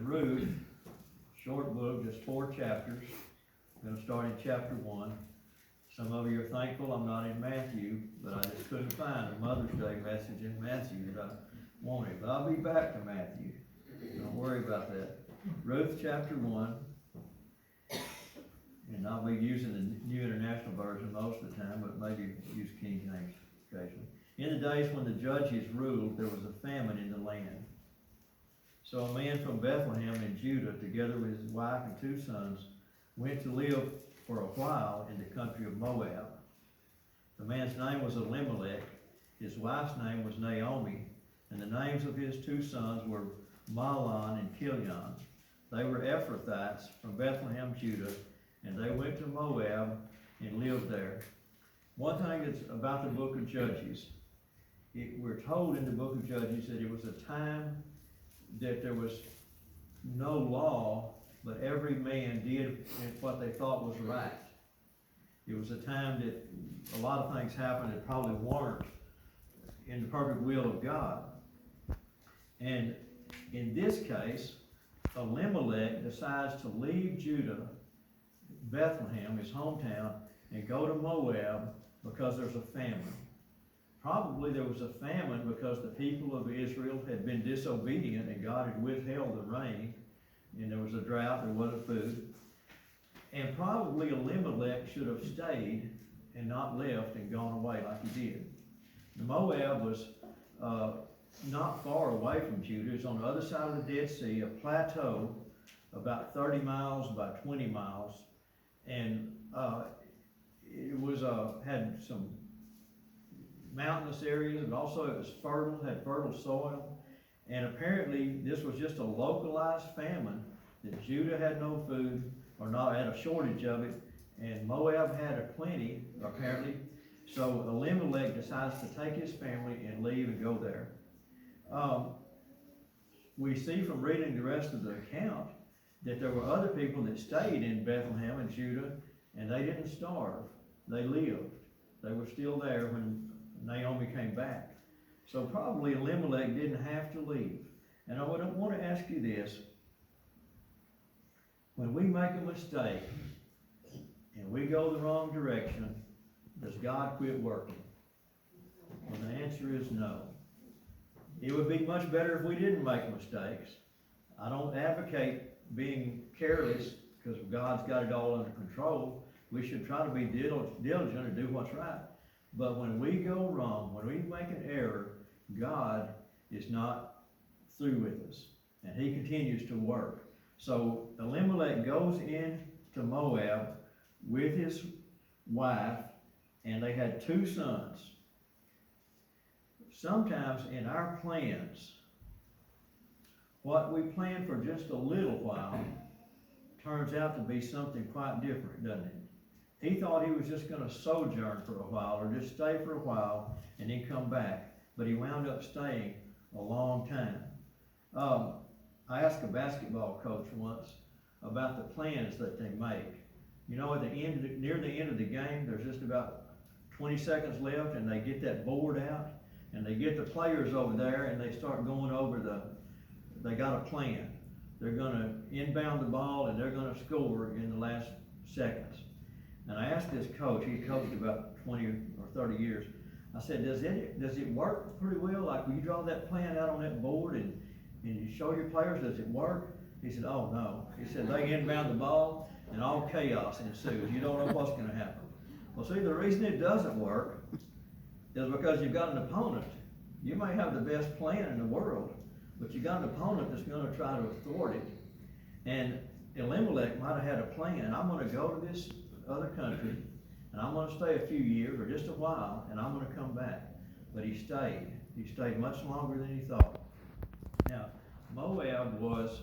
Ruth, short book, just 4 chapters. I'm gonna start in chapter 1. Some of you are thankful I'm not in Matthew, but I just couldn't find a Mother's Day message in Matthew that I wanted. But I'll be back to Matthew. Don't worry about that. Ruth chapter 1. And I'll be using the New International Version most of the time, but maybe use King James occasionally. In the days when the judges ruled, there was a famine in the land. So a man from Bethlehem in Judah, together with his wife and 2 sons, went to live for a while in the country of Moab. The man's name was Elimelech, his wife's name was Naomi, and the names of his 2 sons were Mahlon and Chilion. They were Ephrathites from Bethlehem, Judah, and they went to Moab and lived there. One thing that's about the book of Judges, we're told in the book of Judges that it was a time that there was no law, but every man did what they thought was right. It was a time that a lot of things happened that probably weren't in the perfect will of God. And in this case, Elimelech decides to leave Judah, Bethlehem, his hometown, and go to Moab because there's a famine. Probably there was a famine because the people of Israel had been disobedient and God had withheld the rain, and there was a drought, there wasn't food. And probably Elimelech should have stayed and not left and gone away like he did. Moab was not far away from Judah. It's on the other side of the Dead Sea, a plateau about 30 miles by 20 miles. And it was had some mountainous areas, but also it was fertile, had fertile soil. And apparently this was just a localized famine that Judah had no food, or not had a shortage of it, and Moab had a plenty, apparently. So Elimelech decides to take his family and leave and go there. We see from reading the rest of the account that there were other people that stayed in Bethlehem and Judah, and they didn't starve. They lived. They were still there when Naomi came back. So probably Elimelech didn't have to leave. And I would want to ask you this. When we make a mistake and we go the wrong direction, does God quit working? Well, the answer is no. It would be much better if we didn't make mistakes. I don't advocate being careless because God's got it all under control. We should try to be diligent and do what's right. But when we go wrong, when we make an error, God is not through with us, and He continues to work. So Elimelech goes into Moab with his wife, and they had 2 sons. Sometimes in our plans, what we plan for just a little while turns out to be something quite different, doesn't it? He thought he was just going to sojourn for a while, or just stay for a while, and then come back. But he wound up staying a long time. I asked a basketball coach once about the plans that they make. You know, at the end, near the end of the game, there's just about 20 seconds left, and they get that board out, and they get the players over there, and they start going over they got a plan. They're going to inbound the ball, and they're going to score in the last seconds. And I asked this coach, he coached about 20 or 30 years, I said, does it work pretty well? Like when you draw that plan out on that board and you show your players, does it work? He said, oh no. He said, they inbound the ball and all chaos ensues. You don't know what's going to happen. Well, see, the reason it doesn't work is because you've got an opponent. You may have the best plan in the world, but you got an opponent that's going to try to thwart it. And Elimelech might have had a plan. I'm going to go to this other country, and I'm going to stay a few years or just a while, and I'm going to come back. But he stayed. He stayed much longer than he thought. Now, Moab was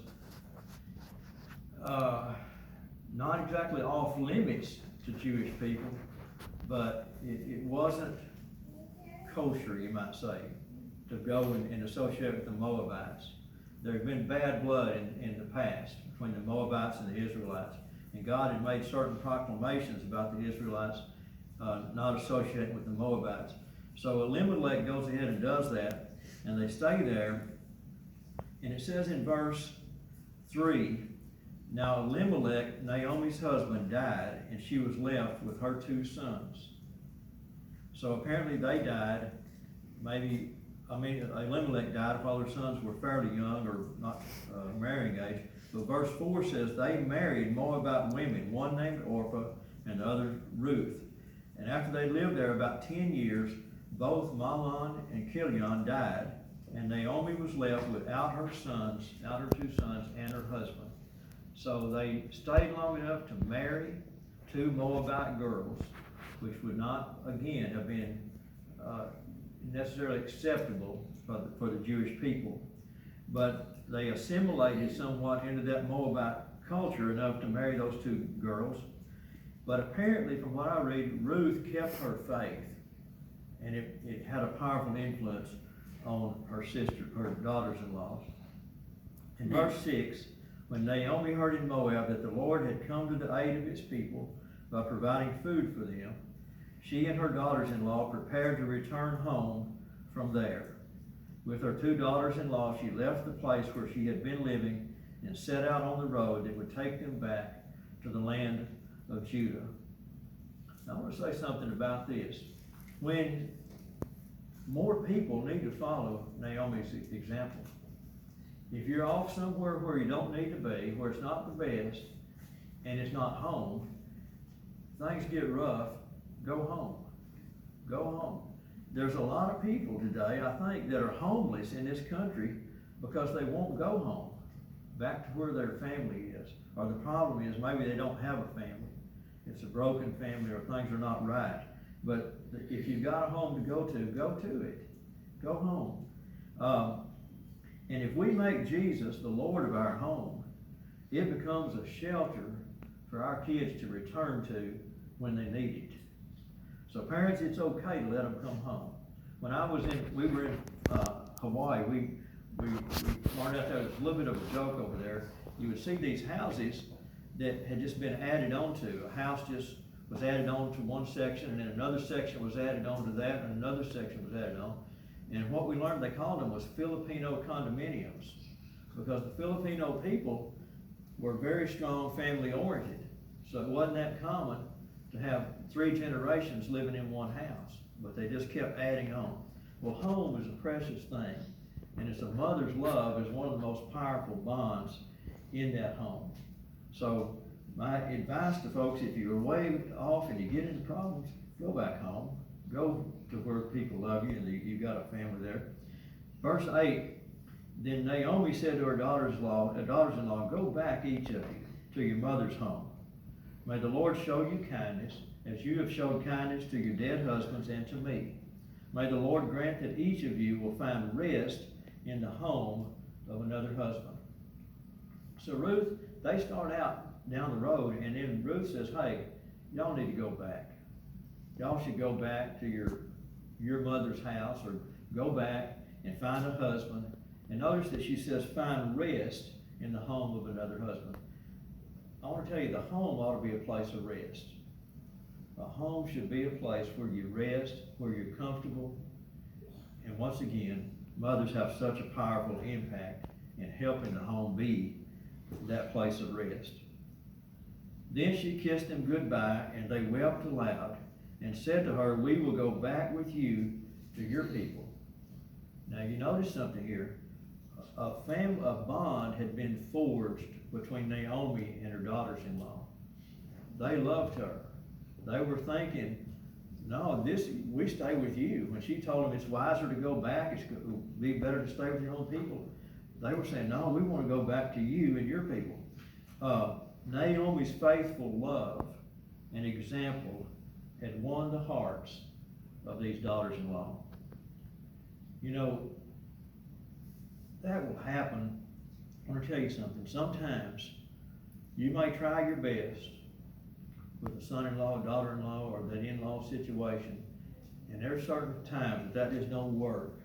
not exactly off limits to Jewish people, but it wasn't kosher, you might say, to go and associate with the Moabites. There had been bad blood in the past between the Moabites and the Israelites. And God had made certain proclamations about the Israelites not associating with the Moabites. So Elimelech goes ahead and does that, and they stay there. And it says in verse 3, now Elimelech, Naomi's husband, died, and she was left with her 2 sons. So apparently they died, Elimelech died while their sons were fairly young or not marrying age. But verse 4 says they married Moabite women, one named Orpah and the other Ruth. And after they lived there about 10 years, both Mahlon and Chilion died, and Naomi was left without her 2 sons, and her husband. So they stayed long enough to marry 2 Moabite girls, which would not, again, have been necessarily acceptable for the Jewish people. But they assimilated somewhat into that Moabite culture enough to marry those 2 girls. But apparently, from what I read, Ruth kept her faith, and it had a powerful influence on her daughters-in-law. In verse 6, when Naomi heard in Moab that the Lord had come to the aid of his people by providing food for them, she and her daughters-in-law prepared to return home from there. With her 2 daughters-in-law, she left the place where she had been living and set out on the road that would take them back to the land of Judah. Now, I want to say something about this. When more people need to follow Naomi's example. If you're off somewhere where you don't need to be, where it's not the best, and it's not home, things get rough, go home. Go home. There's a lot of people today, I think, that are homeless in this country because they won't go home, back to where their family is. Or the problem is maybe they don't have a family. It's a broken family or things are not right. But if you've got a home to go to it. Go home. And if we make Jesus the Lord of our home, it becomes a shelter for our kids to return to when they need it. So parents, it's okay to let them come home. When we were in Hawaii, we learned out there was a little bit of a joke over there. You would see these houses that had just been added onto. A house just was added on to one section, and then another section was added on to that, and another section was added on. And what we learned they called them was Filipino condominiums, because the Filipino people were very strong family oriented. So it wasn't that common to have 3 generations living in one house, but they just kept adding on. Well, home is a precious thing, and it's a mother's love is one of the most powerful bonds in that home. So my advice to folks, if you're way off and you get into problems, go back home. Go to where people love you and you've got a family there. Verse 8, then Naomi said to her daughters-in-law, go back, each of you, to your mother's home. May the Lord show you kindness, as you have showed kindness to your dead husbands and to me. May the Lord grant that each of you will find rest in the home of another husband. So Ruth, they start out down the road, and then Ruth says, hey, y'all need to go back. Y'all should go back to your mother's house, or go back and find a husband. And notice that she says, find rest in the home of another husband. I want to tell you, the home ought to be a place of rest. A home should be a place where you rest, where you're comfortable. And once again, mothers have such a powerful impact in helping the home be that place of rest. Then she kissed them goodbye, and they wept aloud, and said to her, we will go back with you to your people. Now you notice something here. A bond had been forged between Naomi and her daughters-in-law. They loved her. They were thinking, no, we stay with you. When she told them it's wiser to go back, it would be better to stay with your own people, they were saying, no, we want to go back to you and your people. Naomi's faithful love and example had won the hearts of these daughters-in-law. You know, that will happen. I want to tell you something. Sometimes you may try your best with a son-in-law, daughter-in-law, or that in-law situation, and there's certain times that just don't work.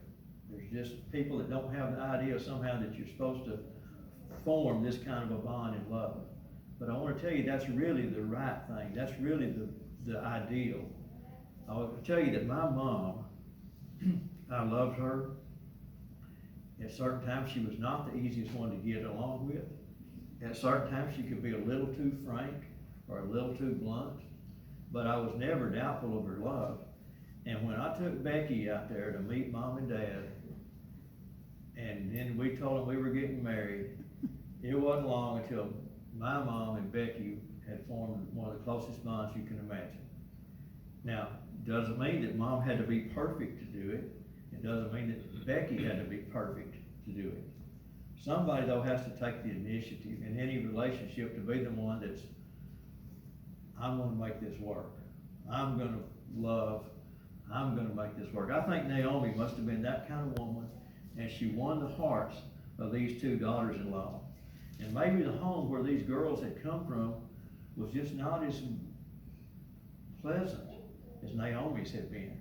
There's just people that don't have the idea somehow that you're supposed to form this kind of a bond in love. But I want to tell you, that's really the right thing. That's really the ideal. I'll tell you that my mom, I loved her. At certain times, she was not the easiest one to get along with. at certain times she could be a little too frank or a little too blunt, but I was never doubtful of her love. And when I took Becky out there to meet Mom and Dad, and then we told them we were getting married, it wasn't long until my mom and Becky had formed one of the closest bonds you can imagine. Now, doesn't mean that Mom had to be perfect to do it. It doesn't mean that Becky had to be perfect to do it. Somebody, though, has to take the initiative in any relationship to be the one that's, I'm gonna make this work. I'm gonna love, I'm gonna make this work. I think Naomi must have been that kind of woman, and she won the hearts of these two daughters-in-law. And maybe the home where these girls had come from was just not as pleasant as Naomi's had been.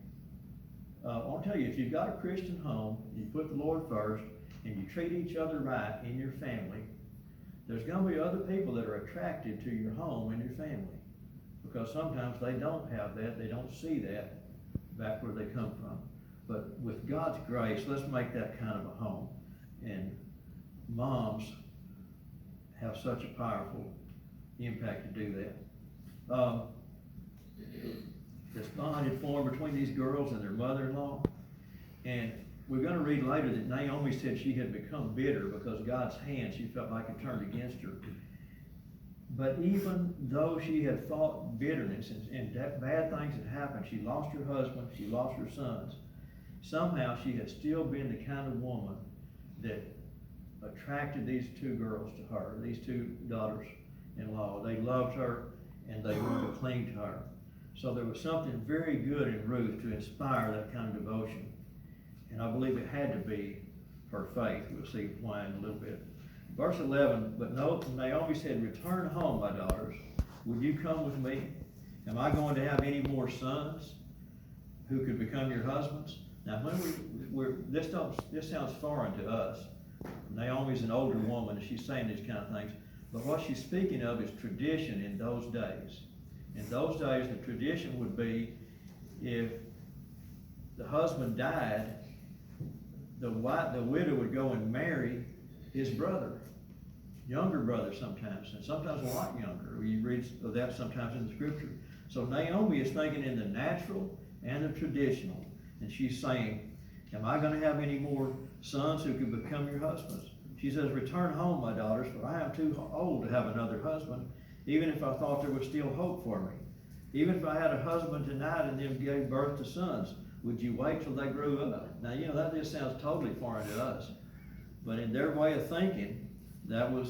I want to tell you, if you've got a Christian home, you put the Lord first, and you treat each other right in your family, there's going to be other people that are attracted to your home and your family. Because sometimes they don't have that, they don't see that back where they come from. But with God's grace, let's make that kind of a home. And moms have such a powerful impact to do that. This bond had formed between these girls and their mother-in-law. And we're going to read later that Naomi said she had become bitter because God's hand, she felt like it turned against her. But even though she had fought bitterness and bad things had happened, she lost her husband, she lost her sons, somehow she had still been the kind of woman that attracted these two girls to her, these two daughters-in-law. They loved her and they wanted to cling to her. So there was something very good in Ruth to inspire that kind of devotion. And I believe it had to be her faith. We'll see why in a little bit. Verse 11, but Naomi said, return home, my daughters. Will you come with me? Am I going to have any more sons who could become your husbands? Now, when this sounds foreign to us. Naomi's an older woman, and she's saying these kind of things. But what she's speaking of is tradition in those days. In those days, the tradition would be if the husband died, the widow would go and marry his brother, younger brother sometimes, and sometimes a lot younger. We read of that sometimes in the scripture. So Naomi is thinking in the natural and the traditional, and she's saying, am I going to have any more sons who could become your husbands? She says, return home, my daughters, for I am too old to have another husband, even if I thought there was still hope for me. Even if I had a husband tonight and then gave birth to sons, would you wait till they grew up? Now, that just sounds totally foreign to us. But in their way of thinking, they would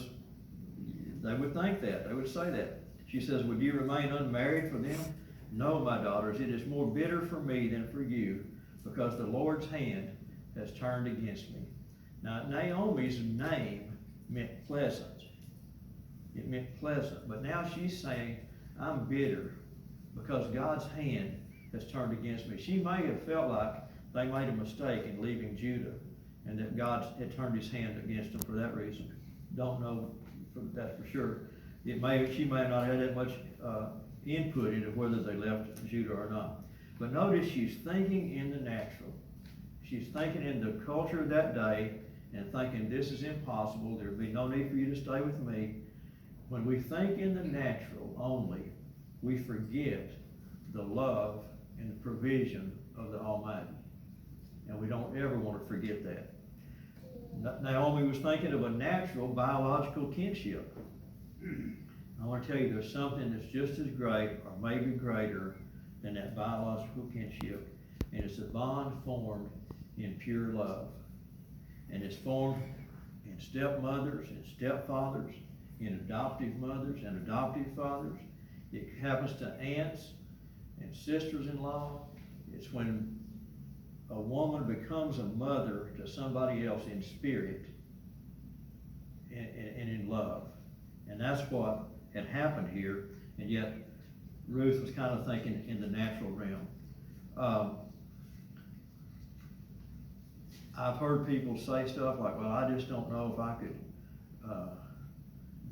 think that. They would say that. She says, would you remain unmarried for them? No, my daughters, it is more bitter for me than for you, because the Lord's hand has turned against me. Now, Naomi's name meant pleasant. It meant pleasant. But now she's saying, I'm bitter because God's hand has turned against me. She may have felt like they made a mistake in leaving Judah and that God had turned his hand against them for that reason. Don't know that for sure. She may not have had that much input into whether they left Judah or not. But notice she's thinking in the natural. She's thinking in the culture of that day and thinking, this is impossible. There'll be no need for you to stay with me. When we think in the natural only, we forget the love and the provision of the Almighty. And we don't ever want to forget that. Naomi was thinking of a natural biological kinship. I want to tell you there's something that's just as great or maybe greater than that biological kinship. And it's a bond formed in pure love. And it's formed in stepmothers and stepfathers, in adoptive mothers and adoptive fathers. It happens to aunts and sisters-in-law. It's when a woman becomes a mother to somebody else in spirit and in love. And that's what had happened here. And yet Ruth was kind of thinking in the natural realm. I've heard people say stuff like, well, I just don't know if I could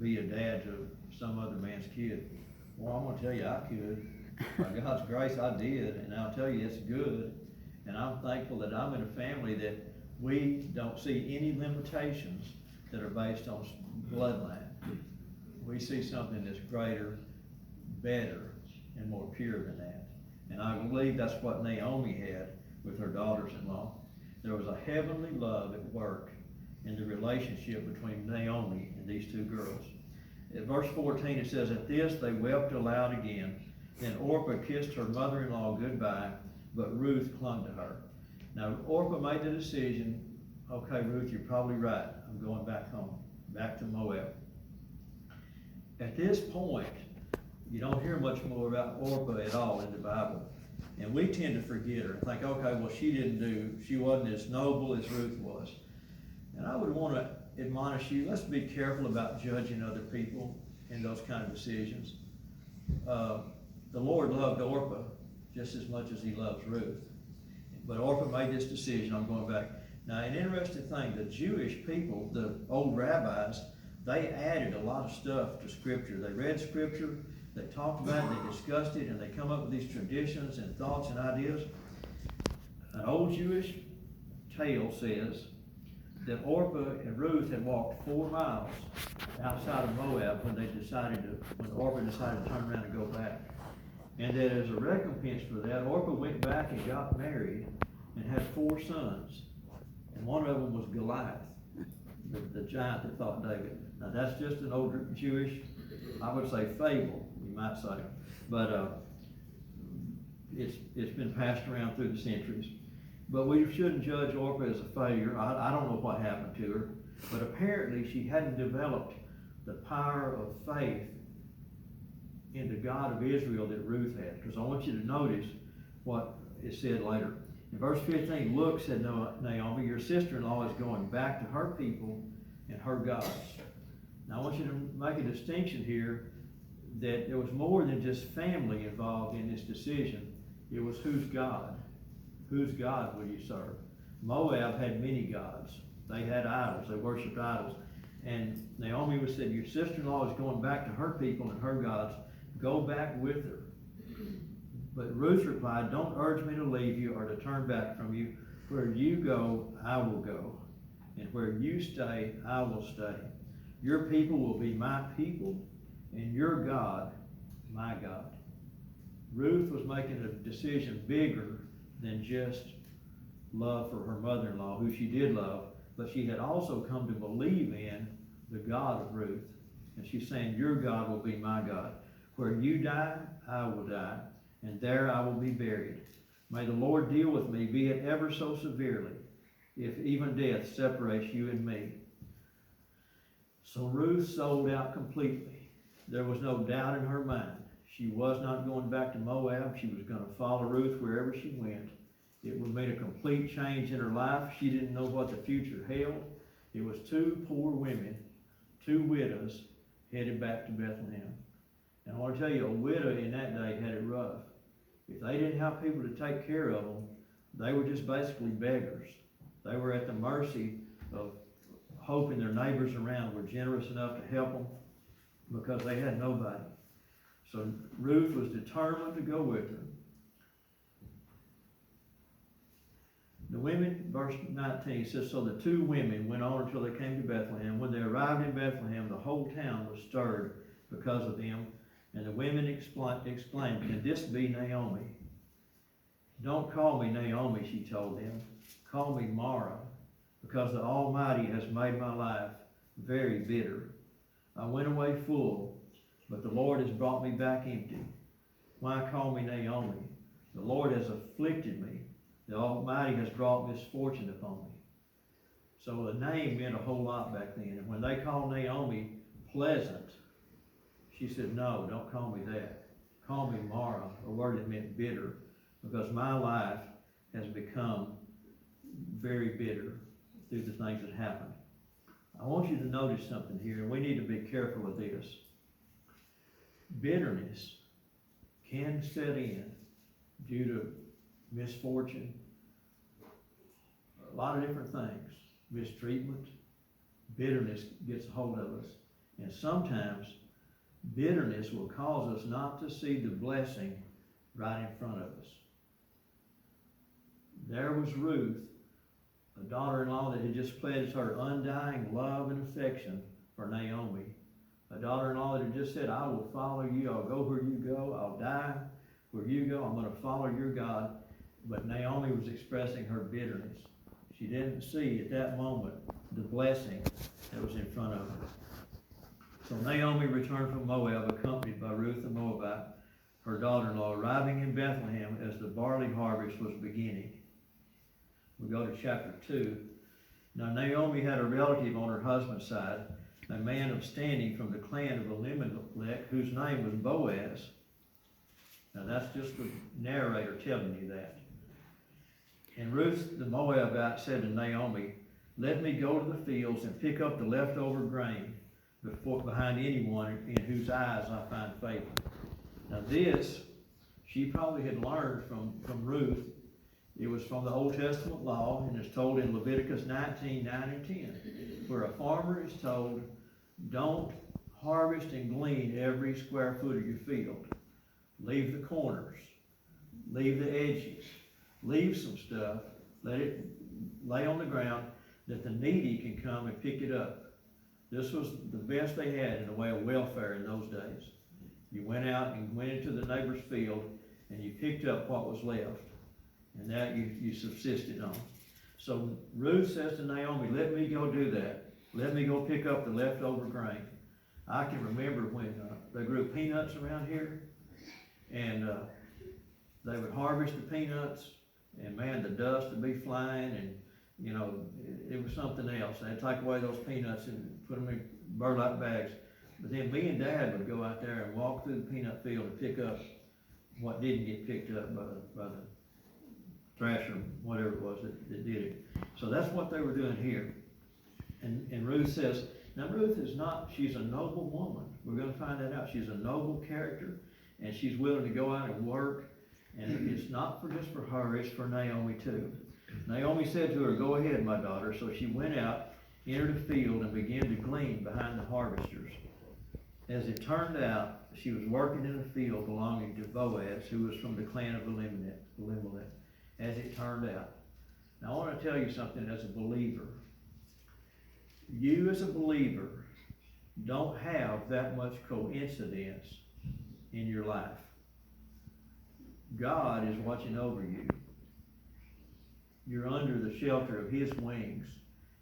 be a dad to some other man's kid. Well, I'm going to tell you I could. By God's grace, I did, and I'll tell you it's good. And I'm thankful that I'm in a family that we don't see any limitations that are based on bloodline. We see something that's greater, better, and more pure than that. And I believe that's what Naomi had with her daughters-in-law. There was a heavenly love at work in the relationship between Naomi and these two girls. In verse 14 it says, "At this they wept aloud again. Then Orpah kissed her mother-in-law goodbye, but Ruth clung to her." Now Orpah made the decision, okay, Ruth, you're probably right. I'm going back home, back to Moab. At this point, you don't hear much more about Orpah at all in the Bible. And we tend to forget her and think, okay, well, she wasn't as noble as Ruth was. And I would want to admonish you, let's be careful about judging other people in those kind of decisions. The Lord loved Orpah just as much as he loves Ruth. But Orpah made this decision, I'm going back. Now, an interesting thing, the Jewish people, the old rabbis, they added a lot of stuff to Scripture. They read Scripture, they talked about it, they discussed it, and they come up with these traditions and thoughts and ideas. An old Jewish tale says that Orpah and Ruth had walked 4 miles outside of Moab when Orpah decided to turn around and go back. And that as a recompense for that, Orpah went back and got married and had 4 sons. And one of them was Goliath, the giant that fought David. Now that's just an older Jewish, I would say fable, you might say. But it's been passed around through the centuries. But we shouldn't judge Orpah as a failure. I don't know what happened to her. But apparently she hadn't developed the power of faith in the God of Israel that Ruth had. Because I want you to notice what it said later. In verse 15, "Look," said Naomi, "your sister-in-law is going back to her people and her gods." Now I want you to make a distinction here that there was more than just family involved in this decision. It was whose God? Whose God will you serve? Moab had many gods. They had idols. They worshipped idols. And Naomi was said, your sister-in-law is going back to her people and her gods. Go back with her. But Ruth replied, "Don't urge me to leave you or to turn back from you. Where you go, I will go. And where you stay, I will stay. Your people will be my people, and your God, my God." Ruth was making a decision bigger than just love for her mother-in-law, who she did love, but she had also come to believe in the God of Ruth. And she's saying, your God will be my God. Where you die, I will die, and there I will be buried. May the Lord deal with me, be it ever so severely, if even death separates you and me. So Ruth sold out completely. There was no doubt in her mind. She was not going back to Moab. She was going to follow Ruth wherever she went. It would make a complete change in her life. She didn't know what the future held. It was 2 poor women, 2 widows, headed back to Bethlehem. And I want to tell you, a widow in that day had it rough. If they didn't have people to take care of them, they were just basically beggars. They were at the mercy of hoping their neighbors around were generous enough to help them because they had nobody. So Ruth was determined to go with her. The women, verse 19 says, "So the 2 women went on until they came to Bethlehem. When they arrived in Bethlehem, the whole town was stirred because of them. And the women exclaimed, 'Can this be Naomi?' 'Don't call me Naomi,' she told them. 'Call me Mara, because the Almighty has made my life very bitter. I went away full, but the Lord has brought me back empty. Why call me Naomi? The Lord has afflicted me. The Almighty has brought misfortune upon me.'" So the name meant a whole lot back then. And when they called Naomi pleasant, she said, "No, don't call me that. Call me Mara," a word that meant bitter, because my life has become very bitter through the things that happened. I want you to notice something here, and we need to be careful of this. Bitterness can set in due to misfortune, a lot of different things, mistreatment. Bitterness gets a hold of us. And sometimes bitterness will cause us not to see the blessing right in front of us. There was Ruth, a daughter-in-law that had just pledged her undying love and affection for Naomi. A daughter-in-law that had just said, I will follow you, I'll go where you go, I'll die where you go, I'm going to follow your God. But Naomi was expressing her bitterness. She didn't see at that moment the blessing that was in front of her. So Naomi returned from Moab, accompanied by Ruth the Moabite, her daughter-in-law, arriving in Bethlehem as the barley harvest was beginning. We go to chapter 2. Now Naomi had a relative on her husband's side, a man of standing from the clan of Elimelech, whose name was Boaz. Now that's just the narrator telling you that. And Ruth the Moabite said to Naomi, let me go to the fields and pick up the leftover grain behind anyone in whose eyes I find favor. Now this, she probably had learned from Ruth. It was from the Old Testament law, and it's told in Leviticus 19, 9 and 10, where a farmer is told, don't harvest and glean every square foot of your field. Leave the corners, leave the edges, leave some stuff, let it lay on the ground that the needy can come and pick it up. This was the best they had in the way of welfare in those days. You went out and went into the neighbor's field and you picked up what was left, and that you subsisted on. So Ruth says to Naomi, let me go do that. Let me go pick up the leftover grain. I can remember when they grew peanuts around here, and they would harvest the peanuts, and man, the dust would be flying, and you know, it was something else. They'd take away those peanuts and put them in burlap bags. But then me and Dad would go out there and walk through the peanut field and pick up what didn't get picked up by the thrasher, whatever it was that did it. So that's what they were doing here. And Ruth says, now Ruth is not, she's a noble woman. We're going to find that out. She's a noble character, and she's willing to go out and work. And it's not just for her, it's for Naomi too. Naomi said to her, go ahead, my daughter. So she went out, entered a field, and began to glean behind the harvesters. As it turned out, she was working in a field belonging to Boaz, who was from the clan of Elimelech, as it turned out. Now I want to tell you something as a believer. You as a believer don't have that much coincidence in your life. God is watching over you. You're under the shelter of His wings.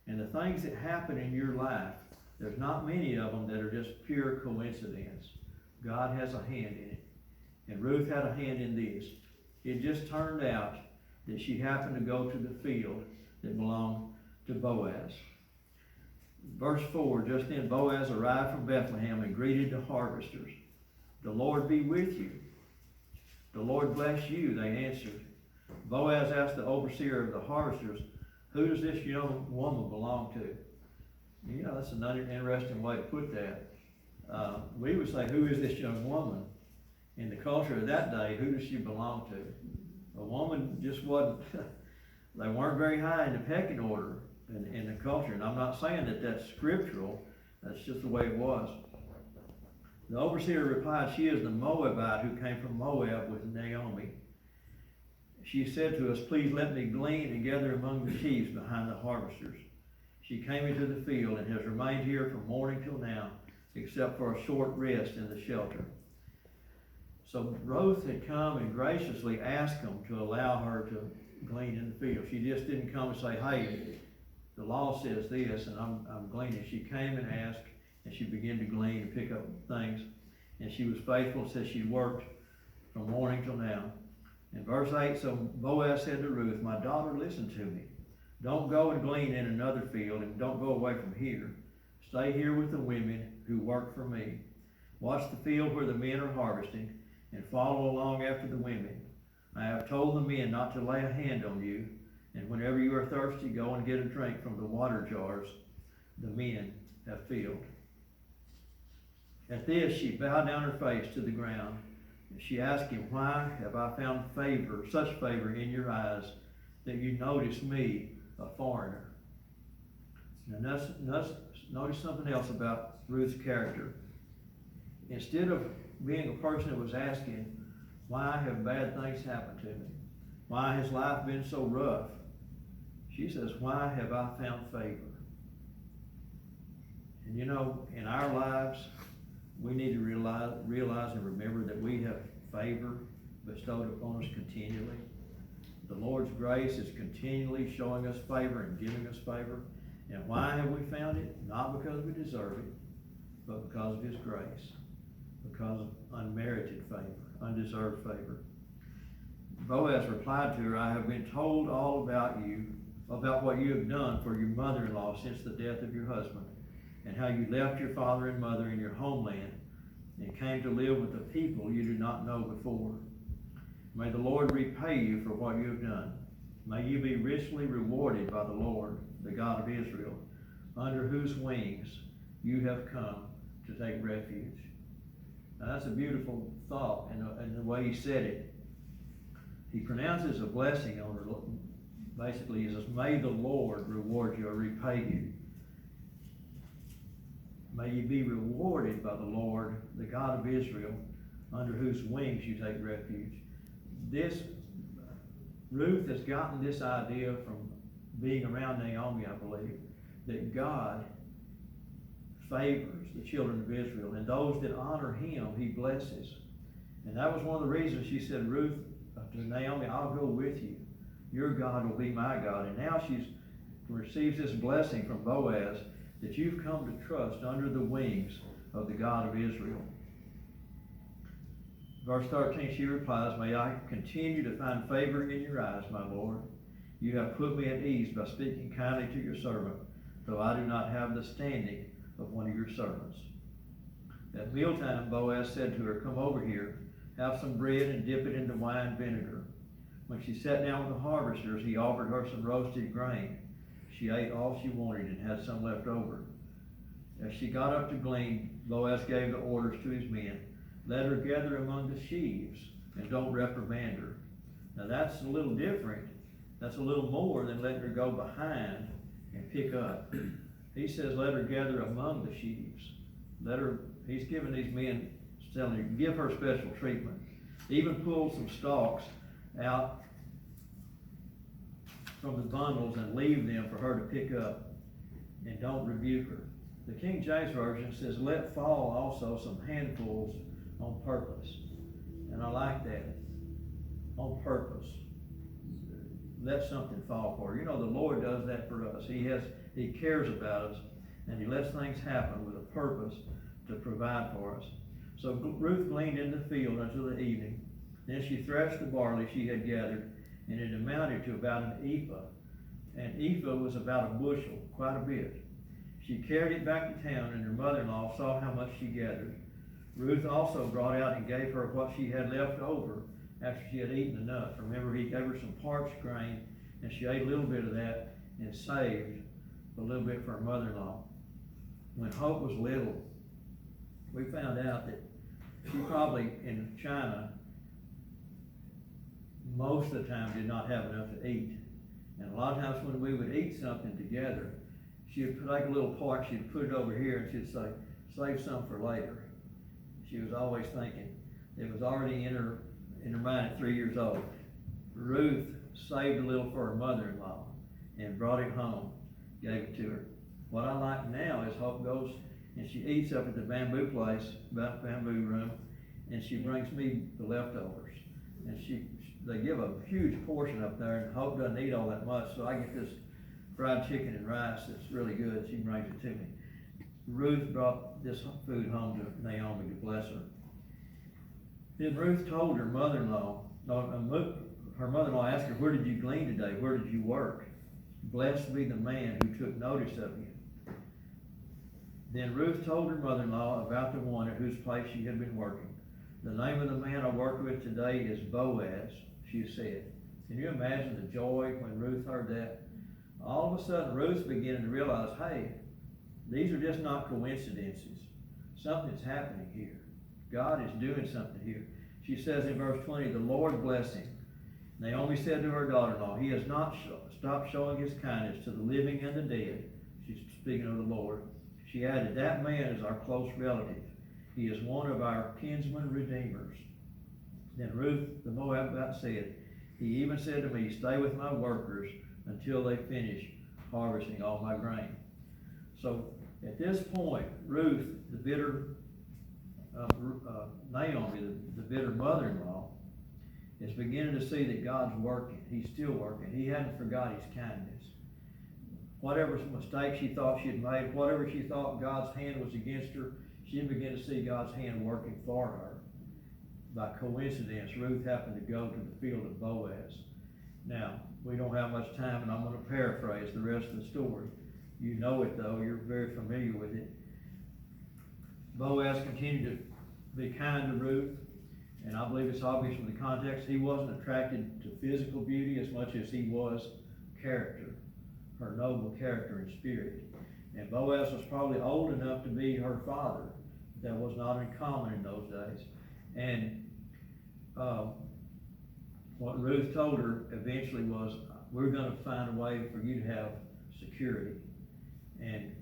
And the things that happen in your life, there's not many of them that are just pure coincidence. God has a hand in it. And Ruth had a hand in this. It just turned out that she happened to go to the field that belonged to Boaz. Verse 4, just then Boaz arrived from Bethlehem and greeted the harvesters. The Lord be with you. The Lord bless you, they answered. Boaz asked the overseer of the harvesters, who does this young woman belong to? You know, that's another interesting way to put that. We would say, who is this young woman? In the culture of that day, who does she belong to? A woman just wasn't, they weren't very high in the pecking order in the culture. And I'm not saying that that's scriptural, that's just the way it was. The overseer replied, she is the Moabite who came from Moab with Naomi. She said to us, please let me glean and gather among the sheaves behind the harvesters. She came into the field and has remained here from morning till now, except for a short rest in the shelter. So Ruth had come and graciously asked them to allow her to glean in the field. She just didn't come and say, hey, the law says this and I'm gleaning. She came and asked, and she began to glean and pick up things. And she was faithful, says she worked from morning till now. In verse 8, so Boaz said to Ruth, my daughter, listen to me. Don't go and glean in another field, and don't go away from here. Stay here with the women who work for me. Watch the field where the men are harvesting, and follow along after the women. I have told the men not to lay a hand on you, and whenever you are thirsty, go and get a drink from the water jars the men have filled. At this, she bowed down her face to the ground. She asked him, why have I found favor, such favor in your eyes, that you notice me, a foreigner? Now notice something else about Ruth's character. Instead of being a person that was asking, why have bad things happened to me? Why has life been so rough? She says, why have I found favor? And you know, in our lives, we need to realize and remember that we have favor bestowed upon us continually. The Lord's grace is continually showing us favor and giving us favor. And why have we found it? Not because we deserve it, but because of His grace, because of unmerited favor, undeserved favor. Boaz replied to her, I have been told all about you, about what you have done for your mother-in-law since the death of your husband, and how you left your father and mother in your homeland and came to live with a people you did not know before. May the Lord repay you for what you have done. May you be richly rewarded by the Lord, the God of Israel, under whose wings you have come to take refuge. Now that's a beautiful thought, and the way he said it. He pronounces a blessing on her. Basically, he says, may the Lord reward you or repay you. May you be rewarded by the Lord, the God of Israel, under whose wings you take refuge. Ruth has gotten this idea from being around Naomi, I believe, that God favors the children of Israel, and those that honor Him, He blesses. And that was one of the reasons she said, Ruth, to Naomi, I'll go with you. Your God will be my God. And now she receives this blessing from Boaz that you've come to trust under the wings of the God of Israel. Verse 13, she replies, may I continue to find favor in your eyes, my Lord. You have put me at ease by speaking kindly to your servant, though I do not have the standing of one of your servants. At mealtime, Boaz said to her, come over here, have some bread and dip it into wine vinegar. When she sat down with the harvesters, he offered her some roasted grain. She ate all she wanted and had some left over. As she got up to glean, Boaz gave the orders to his men, let her gather among the sheaves and don't reprimand her. Now that's a little different. That's a little more than letting her go behind and pick up. He says, let her gather among the sheaves. He's giving these men, telling her, give her special treatment. Even pull some stalks out from the bundles and leave them for her to pick up, and don't rebuke her. The King James Version says, let fall also some handfuls on purpose. And I like that. On purpose. Let something fall for her. You know, the Lord does that for us. He cares about us, and He lets things happen with a purpose to provide for us. So Ruth gleaned in the field until the evening. Then she threshed the barley she had gathered, and it amounted to about an ephah. An ephah was about a bushel, quite a bit. She carried it back to town, and her mother-in-law saw how much she gathered. Ruth also brought out and gave her what she had left over after she had eaten enough. Remember, he gave her some parched grain, and she ate a little bit of that and saved a little bit for her mother-in-law. When Hope was little, we found out that she probably, in China, most of the time did not have enough to eat. And a lot of times when we would eat something together, she would take a little part, she'd put it over here, and she'd say, save some for later. She was always thinking. It was already in her mind at 3 years old. Ruth saved a little for her mother-in-law and brought it home, gave it to her. What I like now is Hope goes and she eats up at the bamboo place, bamboo room, and she brings me the leftovers. And they give a huge portion up there, and Hope doesn't eat all that much, so I get this fried chicken and rice that's really good. She brings it to me. Ruth brought this food home to Naomi to bless her. Then Ruth told her mother-in-law, her mother-in-law asked her, where did you glean today? Where did you work? Blessed be the man who took notice of you. Then Ruth told her mother-in-law about the one at whose place she had been working. The name of the man I work with today is Boaz, she said. Can you imagine the joy when Ruth heard that? All of a sudden, Ruth's beginning to realize, hey, these are just not coincidences. Something's happening here. God is doing something here. She says in verse 20, the Lord bless him. Naomi said to her daughter-in-law, he has not stopped showing his kindness to the living and the dead. She's speaking of the Lord. She added, that man is our close relative. He is one of our kinsman redeemers. Then Ruth the Moabite said, he even said to me, stay with my workers, until they finish harvesting all my grain. So at this point, Ruth, the bitter, Naomi, the bitter mother-in-law, is beginning to see that God's working. He's still working. He hadn't forgot his kindness. Whatever mistake she thought she had made, whatever she thought God's hand was against her, she began to see God's hand working for her. By coincidence, Ruth happened to go to the field of Boaz. Now, we don't have much time, and I'm going to paraphrase the rest of the story. You know it, though. You're very familiar with it. Boaz continued to be kind to Ruth, and I believe it's obvious from the context, he wasn't attracted to physical beauty as much as he was character, her noble character and spirit. And Boaz was probably old enough to be her father. That was not uncommon in those days. And what Ruth told her eventually was, we're going to find a way for you to have security. And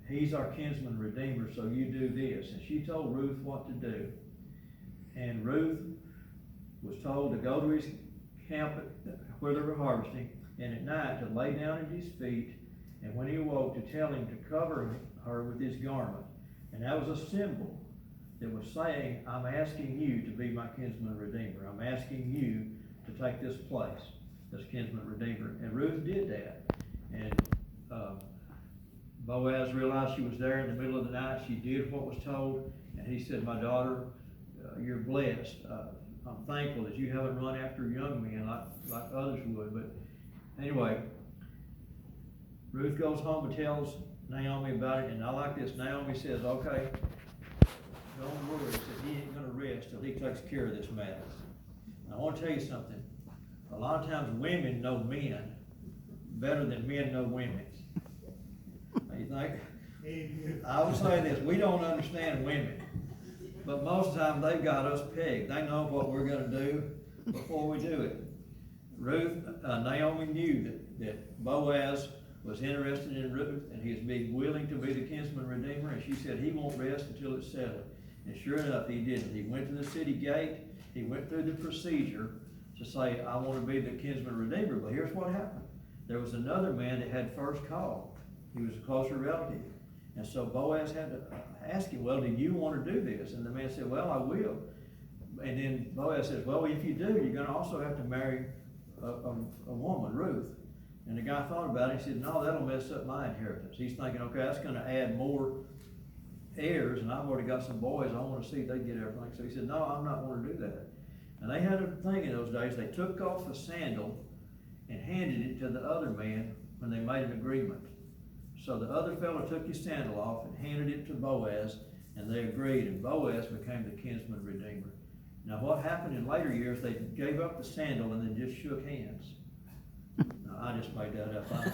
he's our kinsman redeemer, so you do this. And she told Ruth what to do. And Ruth was told to go to his camp where they were harvesting, and at night to lay down at his feet, and when he awoke to tell him to cover her with his garment. And that was a symbol that was saying, I'm asking you to be my kinsman redeemer. I'm asking you to take this place as kinsman redeemer. And Ruth did that. And Boaz realized she was there in the middle of the night. She did what was told. And he said, my daughter, you're blessed. I'm thankful that you haven't run after young men like others would. But anyway, Ruth goes home and tells Naomi about it. And I like this. Naomi says, okay, don't worry. He said he ain't going to rest till he takes care of this matter. Now, I want to tell you something. A lot of times women know men better than men know women. You think? I would say this, we don't understand women, but most of the time they've got us pegged. They know what we're going to do before we do it. Naomi knew that Boaz was interested in Ruth, and he was being willing to be the kinsman redeemer, and she said he won't rest until it's settled. And sure enough, he didn't. He went to the city gate, he went through the procedure to say, I want to be the kinsman redeemer. But here's what happened. There was another man that had first call. He was a closer relative. And so Boaz had to ask him, well, do you want to do this? And the man said, well, I will. And then Boaz says, well, if you do, you're going to also have to marry a woman, Ruth. And the guy thought about it. He said, no, that'll mess up my inheritance. He's thinking, okay, that's going to add more heirs, and I've already got some boys. I want to see if they get everything. So he said, no, I'm not going to do that. And they had a thing in those days. They took off the sandal and handed it to the other man when they made an agreement. So the other fellow took his sandal off and handed it to Boaz, and they agreed, and Boaz became the kinsman redeemer. Now what happened in later years, they gave up the sandal and then just shook hands. Now, I just made that up. I